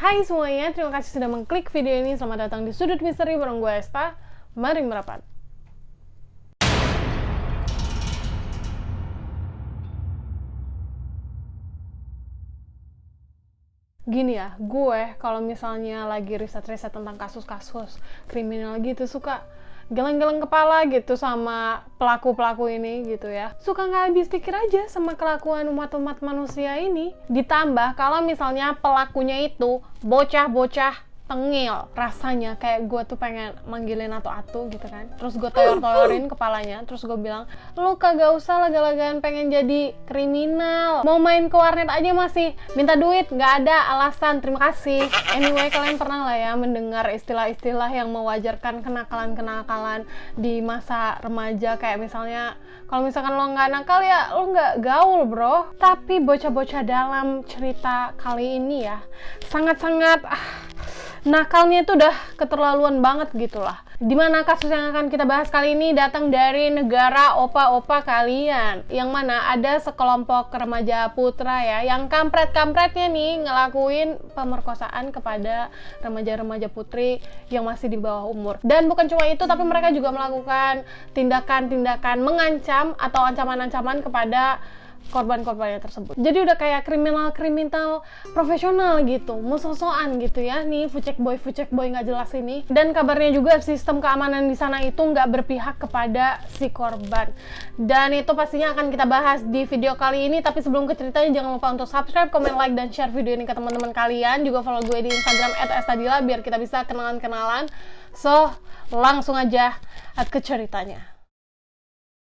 Hai semuanya, terima kasih sudah mengklik video ini. Selamat datang di Sudut Misteri bareng gue Esta. Mari merapat. Gini ya, gue kalau misalnya lagi riset-riset tentang kasus-kasus kriminal gitu suka geleng-geleng kepala gitu sama pelaku-pelaku ini gitu ya. Suka nggak habis pikir aja sama kelakuan umat-umat manusia ini. Ditambah kalau misalnya pelakunya itu bocah-bocah tengil, rasanya kayak gue tuh pengen manggilin atu-atu gitu kan. Terus gue toyor-toyorin kepalanya, terus gue bilang, lu kagak usah laga-lagaan pengen jadi kriminal, mau main ke warnet aja masih minta duit, nggak ada alasan, terima kasih. Anyway, kalian pernah lah ya mendengar istilah-istilah yang mewajarkan kenakalan-kenakalan di masa remaja, kayak misalnya kalau misalkan lo nggak nakal ya lo nggak gaul bro. Tapi bocah-bocah dalam cerita kali ini ya sangat-sangat nakalnya itu udah keterlaluan banget gitu lah. Dimana kasus yang akan kita bahas kali ini datang dari negara opa-opa kalian, yang mana ada sekelompok remaja putra ya yang kampret-kampretnya nih ngelakuin pemerkosaan kepada remaja-remaja putri yang masih di bawah umur. Dan bukan cuma itu, tapi mereka juga melakukan tindakan-tindakan mengancam atau ancaman-ancaman kepada korban-korbannya tersebut. Jadi udah kayak kriminal profesional gitu, musuh-musuhan gitu ya. Nih fucek boy nggak jelas ini. Dan kabarnya juga sistem keamanan di sana itu nggak berpihak kepada si korban. Dan itu pastinya akan kita bahas di video kali ini. Tapi sebelum ke ceritanya, jangan lupa untuk subscribe, komen, like, dan share video ini ke teman-teman kalian. Juga follow gue di Instagram @estadila biar kita bisa kenalan-kenalan. So, langsung aja ke ceritanya.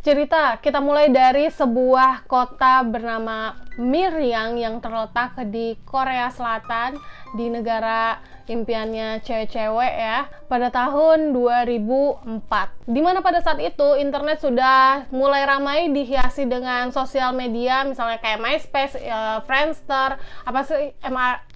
Cerita kita mulai dari sebuah kota bernama Miryang yang terletak di Korea Selatan, di negara impiannya cewek-cewek ya, pada tahun 2004. Dimana pada saat itu internet sudah mulai ramai dihiasi dengan sosial media, misalnya kayak MySpace, Friendster, apa sih,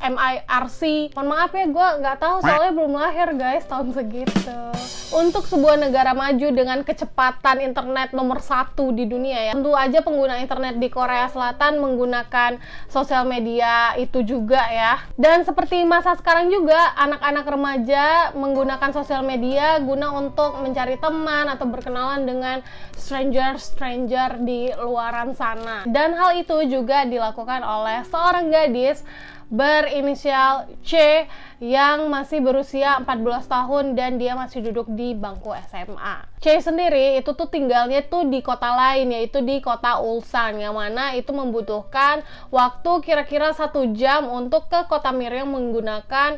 MIRC. Mohon maaf ya, gue nggak tahu soalnya belum lahir guys tahun segitu. Untuk sebuah negara maju dengan kecepatan internet nomor 1 di dunia ya, tentu aja pengguna internet di Korea Selatan menggunakan sosial media itu juga ya. Dan seperti masa sekarang juga, anak-anak remaja menggunakan sosial media guna untuk mencari teman atau berkenalan dengan stranger di luaran sana. Dan hal itu juga dilakukan oleh seorang gadis berinisial C yang masih berusia 14 tahun dan dia masih duduk di bangku SMA. C sendiri itu tuh tinggalnya tuh di kota lain, yaitu di kota Ulsan, yang mana itu membutuhkan waktu kira-kira 1 jam untuk ke kota Miryang menggunakan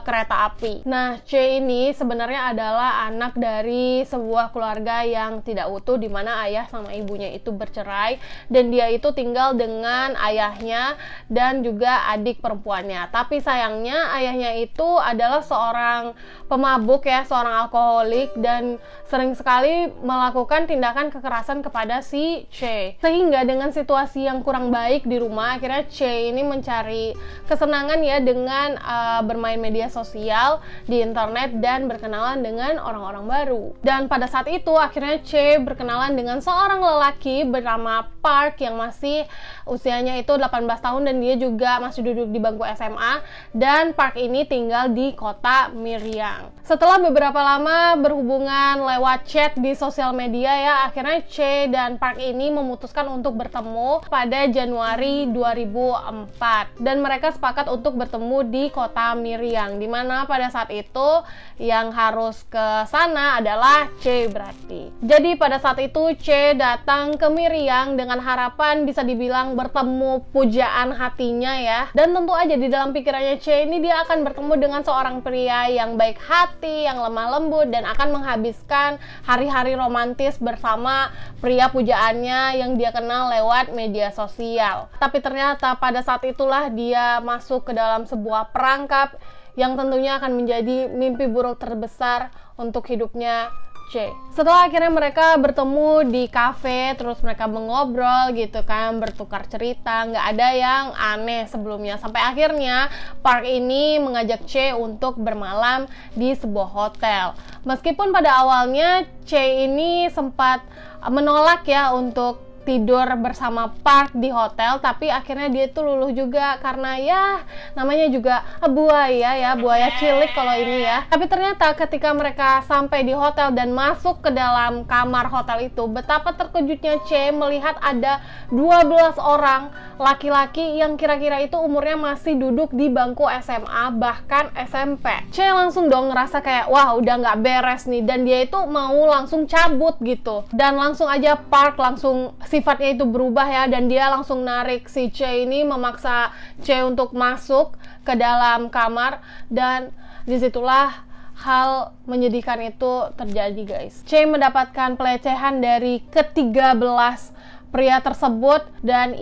kereta api. Nah, C ini sebenarnya adalah anak dari sebuah keluarga yang tidak utuh, di mana ayah sama ibunya itu bercerai dan dia itu tinggal dengan ayahnya dan juga adik perempuannya. Tapi sayangnya ayahnya itu adalah seorang pemabuk ya, seorang alkoholik, dan sering sekali melakukan tindakan kekerasan kepada si C. Sehingga dengan situasi yang kurang baik di rumah, akhirnya C ini mencari kesenangan ya dengan bermain media sosial di internet dan berkenalan dengan orang-orang baru. Dan pada saat itu akhirnya C berkenalan dengan seorang lelaki bernama Park yang masih usianya itu 18 tahun dan dia juga masih duduk di bangku SMA, dan Park ini tinggal di kota Miryang. Setelah beberapa lama berhubungan lewat chat di sosial media ya, akhirnya C dan Park ini memutuskan untuk bertemu pada Januari 2004 dan mereka sepakat untuk bertemu di kota Miryang, dimana pada saat itu yang harus ke sana adalah C berarti. Jadi pada saat itu C datang ke Miryang dengan harapan bisa dibilang bertemu pujaan hatinya ya, dan tentu aja di dalam pikirannya C ini dia akan bertemu dengan seorang pria yang baik hati, yang lemah lembut, dan akan menghabiskan hari-hari romantis bersama pria pujaannya yang dia kenal lewat media sosial. Tapi ternyata pada saat itulah dia masuk ke dalam sebuah perangkap yang tentunya akan menjadi mimpi buruk terbesar untuk hidupnya C. Setelah akhirnya mereka bertemu di kafe, terus mereka mengobrol gitu kan, bertukar cerita, nggak ada yang aneh sebelumnya. Sampai akhirnya Park ini mengajak C untuk bermalam di sebuah hotel. Meskipun pada awalnya C ini sempat menolak ya untuk tidur bersama Park di hotel, tapi akhirnya dia tuh luluh juga karena ya namanya juga buaya cilik kalau ini ya. Tapi ternyata ketika mereka sampai di hotel dan masuk ke dalam kamar hotel itu, betapa terkejutnya C melihat ada 12 orang laki-laki yang kira-kira itu umurnya masih duduk di bangku SMA bahkan SMP. C langsung dong ngerasa kayak wah udah nggak beres nih, dan dia itu mau langsung cabut gitu, dan langsung aja Park langsung sifatnya itu berubah ya, dan dia langsung narik si C ini, memaksa C untuk masuk ke dalam kamar, dan disitulah hal menyedihkan itu terjadi guys. C mendapatkan pelecehan dari ke-13 pria tersebut, dan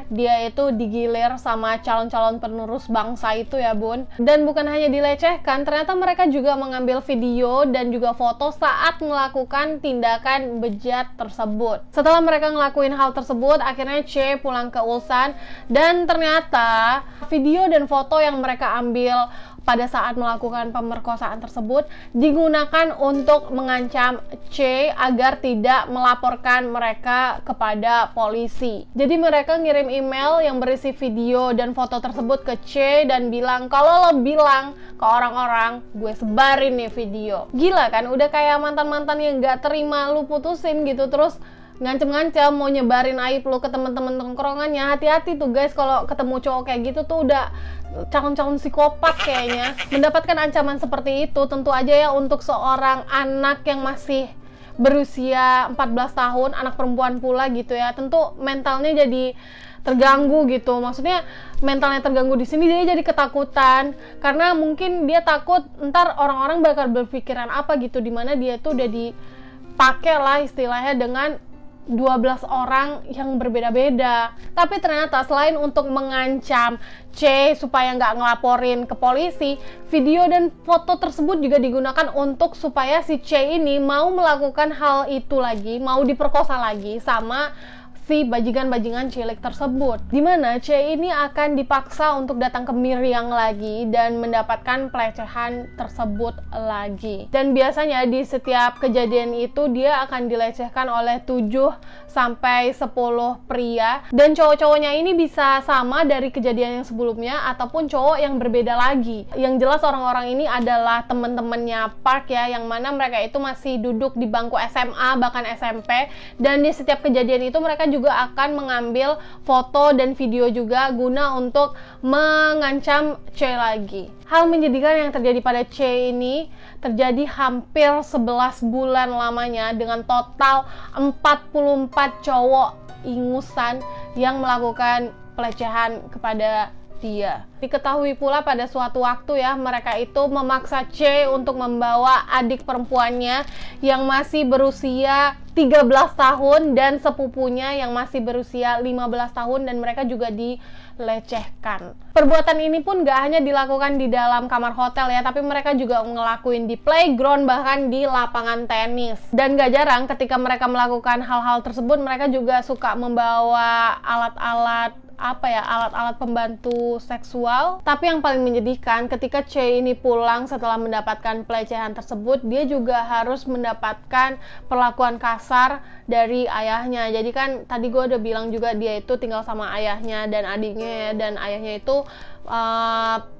dia itu digilir sama calon-calon penerus bangsa itu ya bun. Dan bukan hanya dilecehkan, ternyata mereka juga mengambil video dan juga foto saat melakukan tindakan bejat tersebut. Setelah mereka ngelakuin hal tersebut, akhirnya C pulang ke Ulsan, dan ternyata video dan foto yang mereka ambil pada saat melakukan pemerkosaan tersebut digunakan untuk mengancam C agar tidak melaporkan mereka kepada polisi. Jadi mereka ngirim email yang berisi video dan foto tersebut ke C dan bilang, kalau lo bilang ke orang-orang, gue sebarin nih video. Gila kan, udah kayak mantan-mantan yang gak terima lu putusin gitu, terus ngancem-ngancem mau nyebarin aib lu ke teman-teman tongkrongannya. Hati-hati tuh guys, kalau ketemu cowok kayak gitu tuh udah calon-calon psikopat kayaknya. Mendapatkan ancaman seperti itu tentu aja ya untuk seorang anak yang masih berusia 14 tahun, anak perempuan pula gitu ya, tentu mentalnya jadi terganggu gitu. Maksudnya mentalnya terganggu di sini, dia jadi ketakutan karena mungkin dia takut ntar orang-orang bakal berpikiran apa gitu, dimana dia tuh udah dipakai lah istilahnya dengan 12 orang yang berbeda-beda. Tapi ternyata selain untuk mengancam C supaya nggak ngelaporin ke polisi, video dan foto tersebut juga digunakan untuk supaya si C ini mau melakukan hal itu lagi, mau diperkosa lagi sama si bajingan-bajingan cilik tersebut, dimana C ini akan dipaksa untuk datang ke Miriam lagi dan mendapatkan pelecehan tersebut lagi. Dan biasanya di setiap kejadian itu dia akan dilecehkan oleh 7 sampai 10 pria, dan cowok-cowoknya ini bisa sama dari kejadian yang sebelumnya ataupun cowok yang berbeda lagi. Yang jelas orang-orang ini adalah teman-temannya Park ya, yang mana mereka itu masih duduk di bangku SMA bahkan SMP, dan di setiap kejadian itu mereka juga akan mengambil foto dan video juga guna untuk mengancam C lagi. Hal menyedihkan yang terjadi pada C ini terjadi hampir 11 bulan lamanya dengan total 44 cowok ingusan yang melakukan pelecehan kepada dia. Diketahui pula pada suatu waktu ya, mereka itu memaksa C untuk membawa adik perempuannya yang masih berusia 13 tahun dan sepupunya yang masih berusia 15 tahun, dan mereka juga dilecehkan. Perbuatan ini pun gak hanya dilakukan di dalam kamar hotel ya, tapi mereka juga ngelakuin di playground, bahkan di lapangan tenis. Dan gak jarang ketika mereka melakukan hal-hal tersebut, mereka juga suka membawa alat-alat pembantu seksual. Tapi yang paling menyedihkan, ketika C ini pulang setelah mendapatkan pelecehan tersebut, dia juga harus mendapatkan perlakuan kasar dari ayahnya. Jadi kan tadi gue udah bilang juga dia itu tinggal sama ayahnya dan adiknya, dan ayahnya itu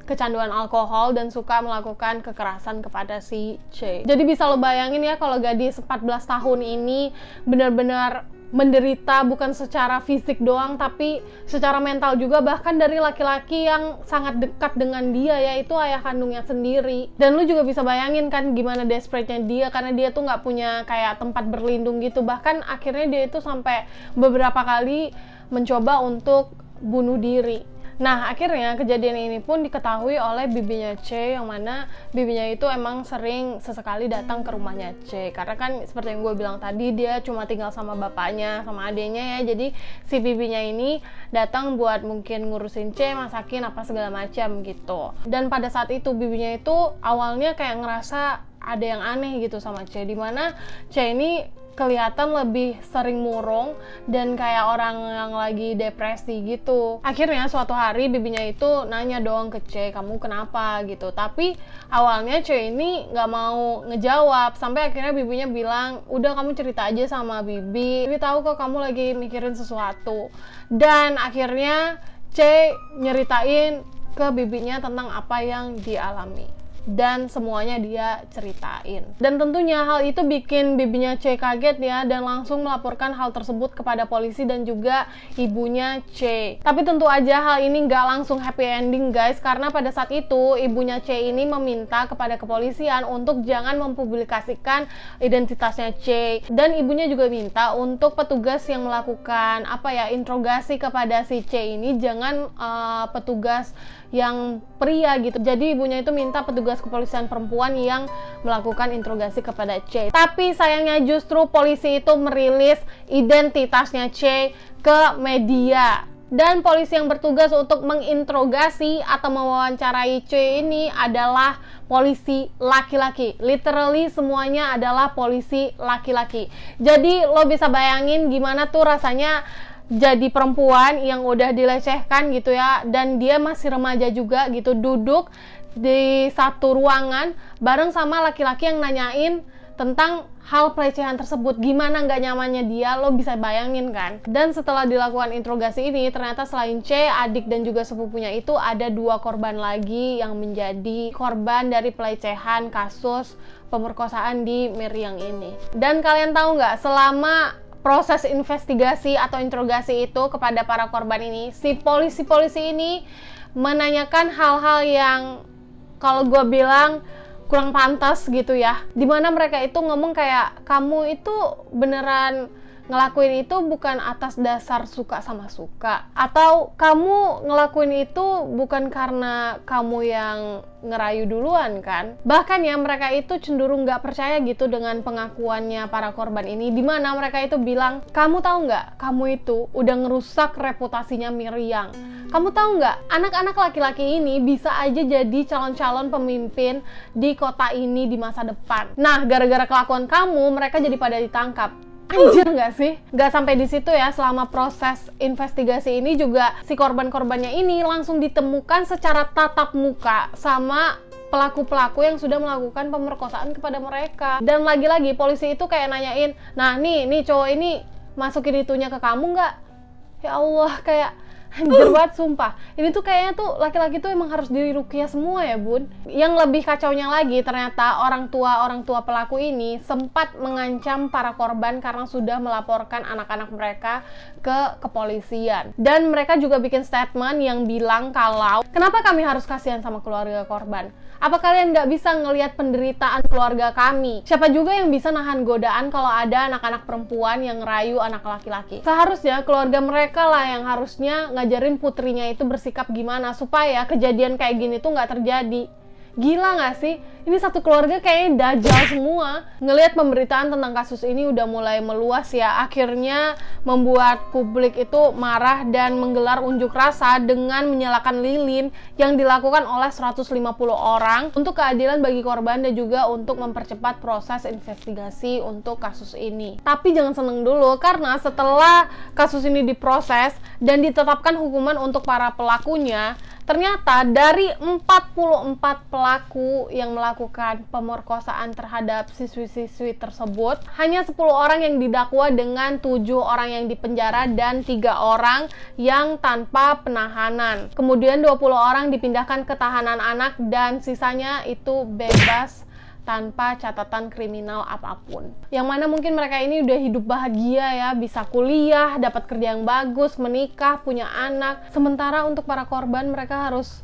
kecanduan alkohol dan suka melakukan kekerasan kepada si C. Jadi bisa lo bayangin ya, kalau gadis 14 tahun ini benar-benar menderita bukan secara fisik doang, tapi secara mental juga, bahkan dari laki-laki yang sangat dekat dengan dia, yaitu ayah kandungnya sendiri. Dan lu juga bisa bayangin kan gimana desperate-nya dia, karena dia tuh nggak punya kayak tempat berlindung gitu. Bahkan akhirnya dia itu sampai beberapa kali mencoba untuk bunuh diri. Nah, akhirnya kejadian ini pun diketahui oleh bibinya C, yang mana bibinya itu emang sering sesekali datang ke rumahnya C. Karena kan seperti yang gue bilang tadi, dia cuma tinggal sama bapaknya, sama adenya ya. Jadi si bibinya ini datang buat mungkin ngurusin C, masakin apa segala macam gitu. Dan pada saat itu bibinya itu awalnya kayak ngerasa ada yang aneh gitu sama C, dimana C ini kelihatan lebih sering murung dan kayak orang yang lagi depresi gitu. Akhirnya suatu hari bibinya itu nanya dong ke C, kamu kenapa gitu. Tapi awalnya C ini nggak mau ngejawab, sampai akhirnya bibinya bilang, udah kamu cerita aja sama Bibi tahu kok kamu lagi mikirin sesuatu. Dan akhirnya C nyeritain ke bibinya tentang apa yang dialami. Dan semuanya dia ceritain. Dan tentunya hal itu bikin bibinya C kaget ya, dan langsung melaporkan hal tersebut kepada polisi dan juga ibunya C. Tapi tentu aja hal ini nggak langsung happy ending guys, karena pada saat itu ibunya C ini meminta kepada kepolisian untuk jangan mempublikasikan identitasnya C. Dan ibunya juga minta untuk petugas yang melakukan interogasi kepada si C ini jangan petugas yang pria gitu. Jadi ibunya itu minta petugas kepolisian perempuan yang melakukan interogasi kepada C. Tapi sayangnya justru polisi itu merilis identitasnya C ke media. Dan polisi yang bertugas untuk menginterogasi atau mewawancarai C ini adalah polisi laki-laki. Literally semuanya adalah polisi laki-laki. Jadi lo bisa bayangin gimana tuh rasanya jadi perempuan yang udah dilecehkan gitu ya, dan dia masih remaja juga gitu, duduk di satu ruangan bareng sama laki-laki yang nanyain tentang hal pelecehan tersebut. Gimana nggak nyamannya dia, lo bisa bayangin kan. Dan setelah dilakukan interogasi ini, ternyata selain C, adik dan juga sepupunya itu ada 2 korban lagi yang menjadi korban dari pelecehan kasus pemerkosaan di Meriang ini. Dan kalian tahu nggak, selama proses investigasi atau interogasi itu kepada para korban ini, si polisi-polisi ini menanyakan hal-hal yang kalau gue bilang kurang pantas gitu ya, dimana mereka itu ngomong kayak, kamu itu beneran ngelakuin itu bukan atas dasar suka sama suka, atau kamu ngelakuin itu bukan karena kamu yang ngerayu duluan kan. Bahkan ya mereka itu cenderung nggak percaya gitu dengan pengakuannya para korban ini, dimana mereka itu bilang, kamu tahu nggak, kamu itu udah ngerusak reputasinya Meriang. Kamu tahu nggak, anak-anak laki-laki ini bisa aja jadi calon-calon pemimpin di kota ini di masa depan. Nah, gara-gara kelakuan kamu, mereka jadi pada ditangkap. Anjir nggak sih? Nggak sampai di situ ya, selama proses investigasi ini juga si korban-korbannya ini langsung ditemukan secara tatap muka sama pelaku-pelaku yang sudah melakukan pemerkosaan kepada mereka. Dan lagi-lagi polisi itu kayak nanyain, nah nih cowok ini masukin itunya ke kamu nggak? Ya Allah, kayak anjir banget sumpah. Ini tuh kayaknya tuh laki-laki tuh emang harus diruqyah semua ya bun. Yang lebih kacaunya lagi, ternyata orang tua pelaku ini sempat mengancam para korban karena sudah melaporkan anak-anak mereka ke kepolisian. Dan mereka juga bikin statement yang bilang kalau, kenapa kami harus kasihan sama keluarga korban? Apa kalian nggak bisa ngelihat penderitaan keluarga kami? Siapa juga yang bisa nahan godaan kalau ada anak-anak perempuan yang ngerayu anak laki-laki? Seharusnya keluarga mereka lah yang harusnya ngajarin putrinya itu bersikap gimana supaya kejadian kayak gini tuh nggak terjadi. Gila nggak sih? Ini satu keluarga kayaknya dajal semua. Ngelihat pemberitaan tentang kasus ini udah mulai meluas ya, akhirnya membuat publik itu marah dan menggelar unjuk rasa dengan menyalakan lilin yang dilakukan oleh 150 orang untuk keadilan bagi korban dan juga untuk mempercepat proses investigasi untuk kasus ini. Tapi jangan seneng dulu, karena setelah kasus ini diproses dan ditetapkan hukuman untuk para pelakunya, ternyata dari 44 pelaku yang melakukan pemerkosaan terhadap siswi-siswi tersebut, hanya 10 orang yang didakwa dengan 7 orang yang dipenjara dan 3 orang yang tanpa penahanan. Kemudian 20 orang dipindahkan ke tahanan anak dan sisanya itu bebas tanpa catatan kriminal apapun. Yang mana mungkin mereka ini udah hidup bahagia ya, bisa kuliah, dapat kerja yang bagus, menikah, punya anak. Sementara untuk para korban, mereka harus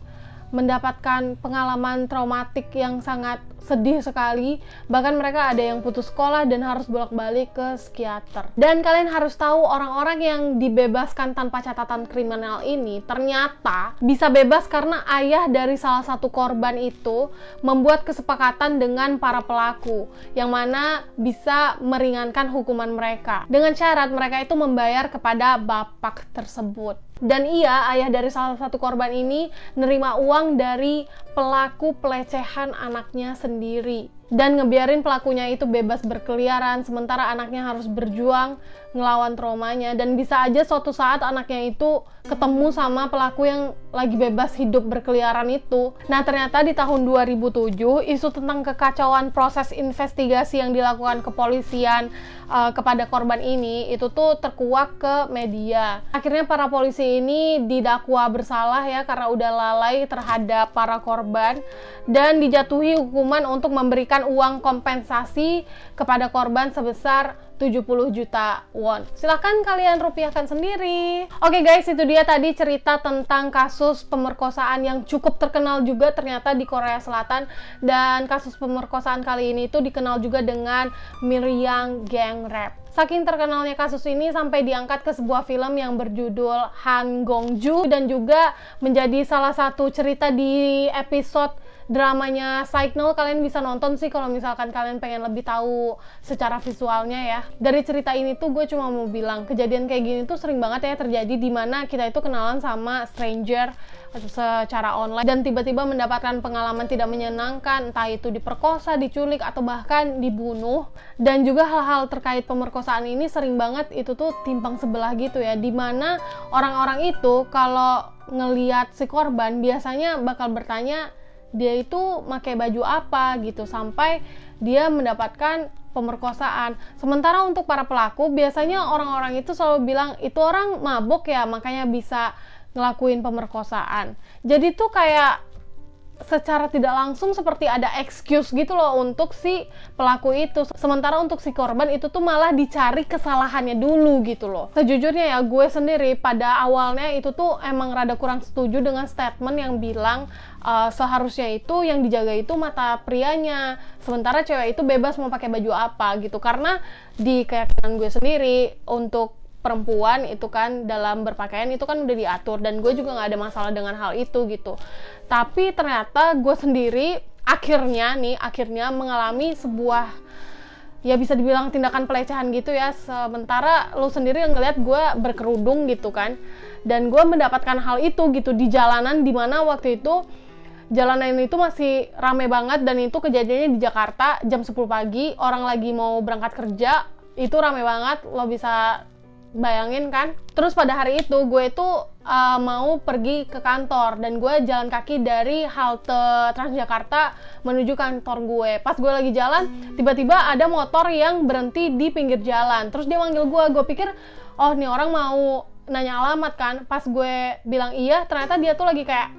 mendapatkan pengalaman traumatik yang sangat sedih sekali. Bahkan mereka ada yang putus sekolah dan harus bolak-balik ke psikiater. Dan kalian harus tahu, orang-orang yang dibebaskan tanpa catatan kriminal ini ternyata bisa bebas karena ayah dari salah satu korban itu membuat kesepakatan dengan para pelaku yang mana bisa meringankan hukuman mereka dengan syarat mereka itu membayar kepada bapak tersebut. Dan iya, ayah dari salah satu korban ini nerima uang dari pelaku pelecehan anaknya sendiri. dan ngebiarin pelakunya itu bebas berkeliaran, sementara anaknya harus berjuang ngelawan traumanya. Dan bisa aja suatu saat anaknya itu ketemu sama pelaku yang lagi bebas hidup berkeliaran itu. Nah, ternyata di tahun 2007 isu tentang kekacauan proses investigasi yang dilakukan kepolisian kepada korban ini itu tuh terkuak ke media. Akhirnya para polisi ini didakwa bersalah ya karena udah lalai terhadap para korban dan dijatuhi hukuman untuk memberikan uang kompensasi kepada korban sebesar 70 juta won. Silahkan kalian rupiahkan sendiri. Oke guys, itu dia tadi cerita tentang kasus pemerkosaan yang cukup terkenal juga ternyata di Korea Selatan. Dan kasus pemerkosaan kali ini tuh dikenal juga dengan Miryang Gang Rape. Saking terkenalnya kasus ini sampai diangkat ke sebuah film yang berjudul Han Gongju dan juga menjadi salah satu cerita di episode dramanya Signal. Kalian bisa nonton sih kalau misalkan kalian pengen lebih tahu secara visualnya ya. Dari cerita ini tuh gue cuma mau bilang kejadian kayak gini tuh sering banget ya terjadi, dimana kita itu kenalan sama stranger secara online dan tiba-tiba mendapatkan pengalaman tidak menyenangkan, entah itu diperkosa, diculik, atau bahkan dibunuh. Dan juga hal-hal terkait pemerkosaan ini sering banget itu tuh timpang sebelah gitu ya, dimana orang-orang itu kalau ngelihat si korban biasanya bakal bertanya dia itu pakai baju apa gitu sampai dia mendapatkan pemerkosaan. Sementara untuk para pelaku biasanya orang-orang itu selalu bilang itu orang mabuk ya makanya bisa ngelakuin pemerkosaan. Jadi tuh kayak secara tidak langsung seperti ada excuse gitu loh untuk si pelaku itu. Sementara untuk si korban itu tuh malah dicari kesalahannya dulu gitu loh. Sejujurnya ya gue sendiri pada awalnya itu tuh emang rada kurang setuju dengan statement yang bilang seharusnya itu yang dijaga itu mata prianya, sementara cewek itu bebas mau pakai baju apa gitu. Karena di keyakinan gue sendiri untuk perempuan itu kan dalam berpakaian itu kan udah diatur dan gue juga nggak ada masalah dengan hal itu gitu. Tapi ternyata gue sendiri akhirnya mengalami sebuah ya bisa dibilang tindakan pelecehan gitu ya, sementara lo sendiri yang ngeliat gue berkerudung gitu kan, dan gue mendapatkan hal itu gitu di jalanan, dimana waktu itu jalanan itu masih rame banget dan itu kejadiannya di Jakarta jam 10 pagi, orang lagi mau berangkat kerja, itu rame banget, lo bisa bayangin kan. Terus pada hari itu gue tuh mau pergi ke kantor dan gue jalan kaki dari halte Transjakarta menuju kantor gue. Pas gue lagi jalan tiba-tiba ada motor yang berhenti di pinggir jalan, terus dia manggil gue pikir oh nih orang mau nanya alamat kan. Pas gue bilang iya, ternyata dia tuh lagi kayak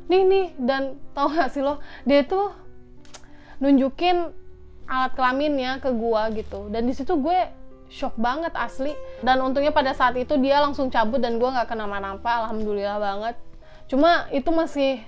nih dan tau gak sih lo, dia tuh nunjukin alat kelaminnya ke gue gitu. Dan di situ gue shock banget asli. Dan untungnya pada saat itu dia langsung cabut dan gue nggak kenapa-napa, alhamdulillah banget. Cuma itu masih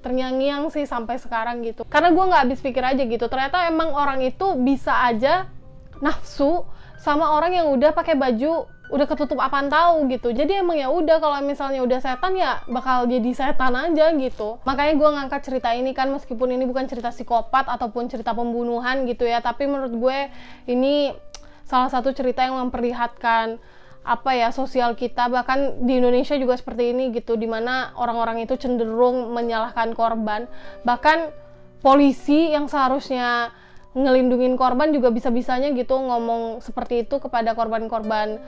terngiang-ngiang sih sampai sekarang gitu, karena gue nggak habis pikir aja gitu. Ternyata emang orang itu bisa aja nafsu sama orang yang udah pakai baju udah ketutup apaan tahu gitu. Jadi emang ya udah, kalau misalnya udah setan ya bakal jadi setan aja gitu. Makanya gue ngangkat cerita ini kan, meskipun ini bukan cerita psikopat ataupun cerita pembunuhan gitu ya, tapi menurut gue ini salah satu cerita yang memperlihatkan apa ya, sosial kita, bahkan di Indonesia juga seperti ini gitu, dimana orang-orang itu cenderung menyalahkan korban. Bahkan polisi yang seharusnya ngelindungin korban juga bisa-bisanya gitu ngomong seperti itu kepada korban-korban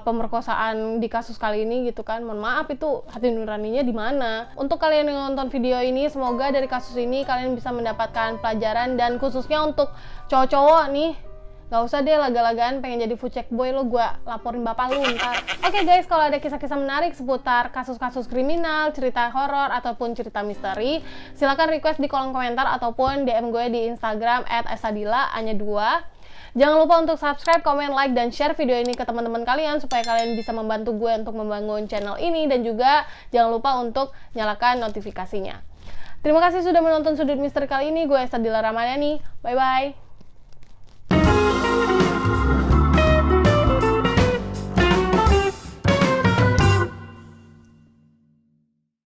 pemerkosaan di kasus kali ini gitu kan. Mohon maaf, itu hati nuraninya di mana? Untuk kalian yang nonton video ini, semoga dari kasus ini kalian bisa mendapatkan pelajaran, dan khususnya untuk cowok-cowok nih, gak usah deh laga-lagaan pengen jadi food check boy lo, gue laporin bapak lu ntar. Oke guys, kalau ada kisah-kisah menarik seputar kasus-kasus kriminal, cerita horor, ataupun cerita misteri, silahkan request di kolom komentar ataupun DM gue di Instagram @esadila_2. Jangan lupa untuk subscribe, komen, like, dan share video ini ke teman-teman kalian supaya kalian bisa membantu gue untuk membangun channel ini, dan juga jangan lupa untuk nyalakan notifikasinya. Terima kasih sudah menonton Sudut Misteri kali ini. Gue Esadila Ramadhani. Bye-bye.